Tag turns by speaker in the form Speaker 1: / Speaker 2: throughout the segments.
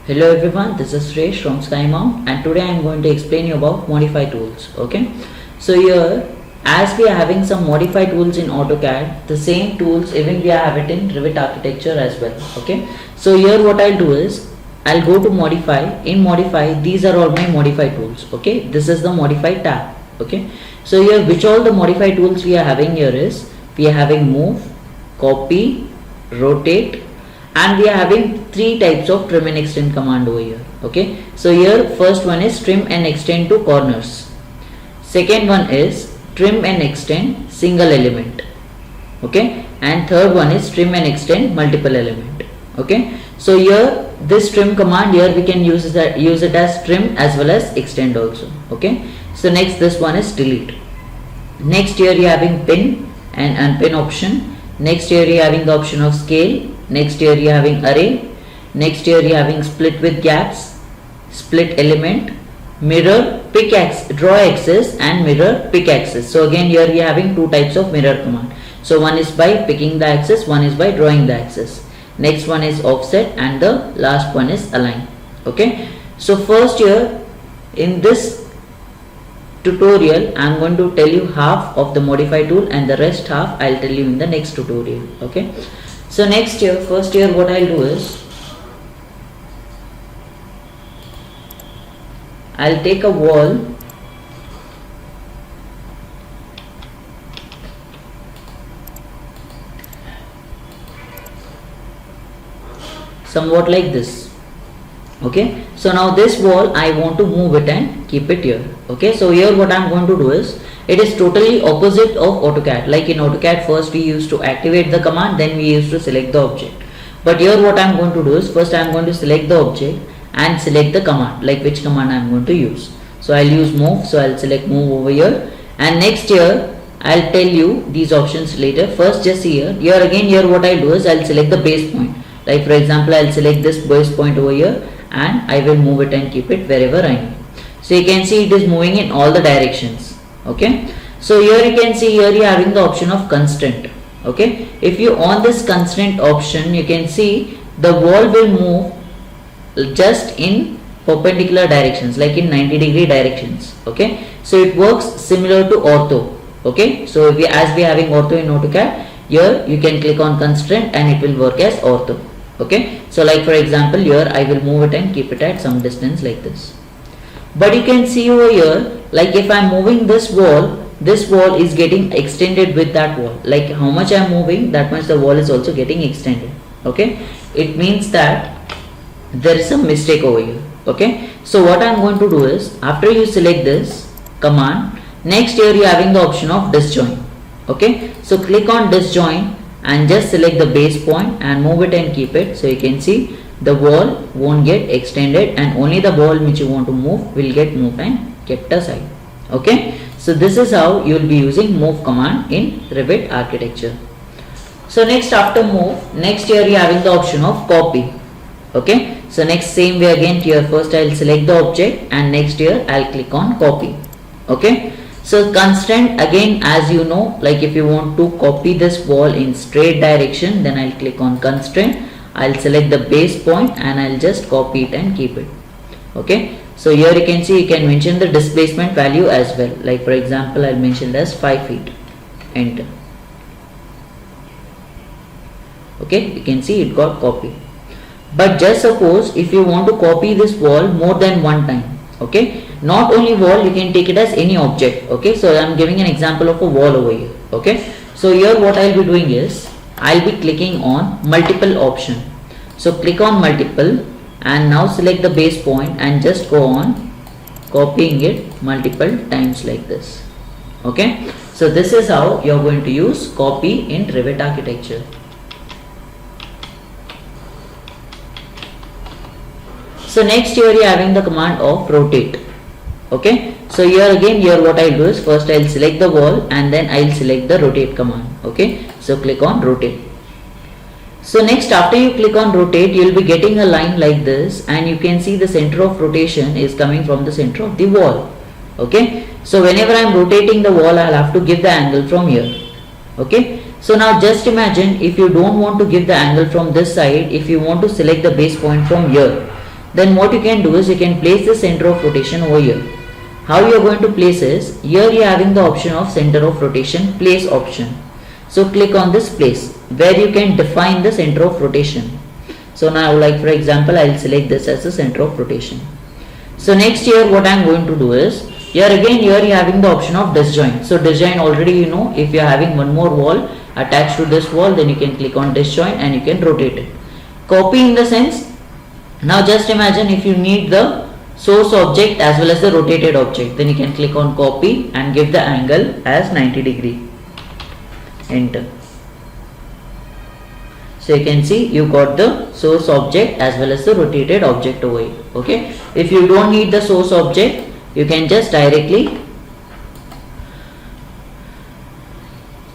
Speaker 1: Hello everyone, this is Suresh from SkyMount and today I am going to explain you about modify tools. Okay, so here as we are having some modify tools in AutoCAD, the same tools even we have it in Revit architecture as well. Okay, so here what I'll do is I'll go to modify. In modify, these are all my modify tools. Okay, this is the modify tab. Okay, so here which all the modify tools we are having here is we are having move, copy, rotate, and we are having three types of trim and extend command over here. Okay, so here first one is trim and extend to corners, second one is trim and extend single element, okay, and third one is trim and extend multiple element. Okay, so here this trim command, here we can use it as trim as well as extend also. Okay, so next this one is delete. Next here you are having pin and unpin option. Next here you are having the option of scale. Next here you are having array. Next here you are having split with gaps, split element, mirror, pick axis, draw axis and mirror pick axis. So again here you are having two types of mirror command. So one is by picking the axis, one is by drawing the axis. Next one is offset and the last one is align. Okay, so first here in this tutorial I am going to tell you half of the modify tool and the rest half I will tell you in the next tutorial. Okay, so next here, first here what I'll do is I'll take a wall somewhat like this. Okay, so now this wall I want to move it and keep it here. Okay, so here what I'm going to do is it is totally opposite of AutoCAD. Like in AutoCAD first we used to activate the command, then we used to select the object. But here what I'm going to do is first I'm going to select the object and select the command, like which command I'm going to use. So I'll use move, so I'll select move over here, and next here I'll tell you these options later. First just see here again here what I'll do is I'll select the base point. Like for example I'll select this base point over here and I will move it and keep it wherever I need. So you can see it is moving in all the directions. Okay, so here you can see here you are having the option of constraint. Okay, if you on this constraint option you can see the wall will move just in perpendicular directions, like in 90-degree directions. Okay, so it works similar to ortho. Okay, so as we are having ortho in AutoCAD, here you can click on constraint and it will work as ortho. Okay, so like for example here I will move it and keep it at some distance like this. But you can see over here, like if I am moving this wall is getting extended with that wall. Like how much I am moving, that much the wall is also getting extended. Okay, it means that there is a mistake over here. Okay, so what I am going to do is after you select this command, next here you are having the option of disjoin. Okay, so click on disjoin and just select the base point and move it and keep it. So you can see the wall won't get extended and only the wall which you want to move will get moved and kept aside. Okay, so this is how you will be using move command in Revit architecture. So next after move, next here you are having the option of copy. Okay, so next same way again here, first I will select the object and next here I will click on copy. Okay, so constraint again, as you know, like if you want to copy this wall in straight direction, then I'll click on constraint, I'll select the base point and I'll just copy it and keep it. Okay, so here you can see you can mention the displacement value as well. Like for example I'll mention it as 5 feet, enter. Okay, you can see it got copied. But just suppose if you want to copy this wall more than one time, okay, not only wall, you can take it as any object. Okay, so I am giving an example of a wall over here. Okay, so here what I will be doing is I will be clicking on multiple option. So click on multiple and now select the base point and just go on copying it multiple times like this. Okay, so this is how you are going to use copy in Revit architecture. So next here you are having the command of rotate. Okay, so here again here what I will do is first I will select the wall and then I will select the rotate command. Okay, so click on rotate. So next after you click on rotate you will be getting a line like this and you can see the center of rotation is coming from the center of the wall. Okay, so whenever I am rotating the wall I will have to give the angle from here. Okay, so now just imagine if you don't want to give the angle from this side, if you want to select the base point from here, then what you can do is you can place the center of rotation over here. How you are going to place is, here you are having the option of center of rotation, place option. So click on this place where you can define the center of rotation. So now, like for example, I will select this as the center of rotation. So next here what I am going to do is, here you are having the option of disjoint. So disjoint already you know, if you are having one more wall attached to this wall, then you can click on disjoint and you can rotate it. Copy in the sense, now just imagine if you need the source object as well as the rotated object, then you can click on copy and give the angle as 90 degree. Enter. So you can see you got the source object as well as the rotated object over here. Okay. If you don't need the source object, you can just directly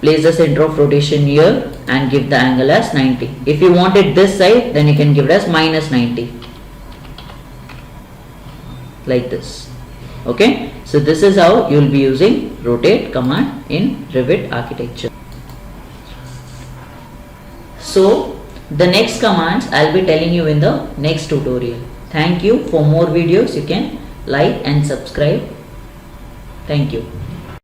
Speaker 1: place the center of rotation here and give the angle as 90. If you want it this side, then you can give it as minus 90. Like this. Okay. So this is how you will be using rotate command in Revit architecture. So the next commands I'll be telling you in the next tutorial. Thank you. For more videos you can like and subscribe. Thank you.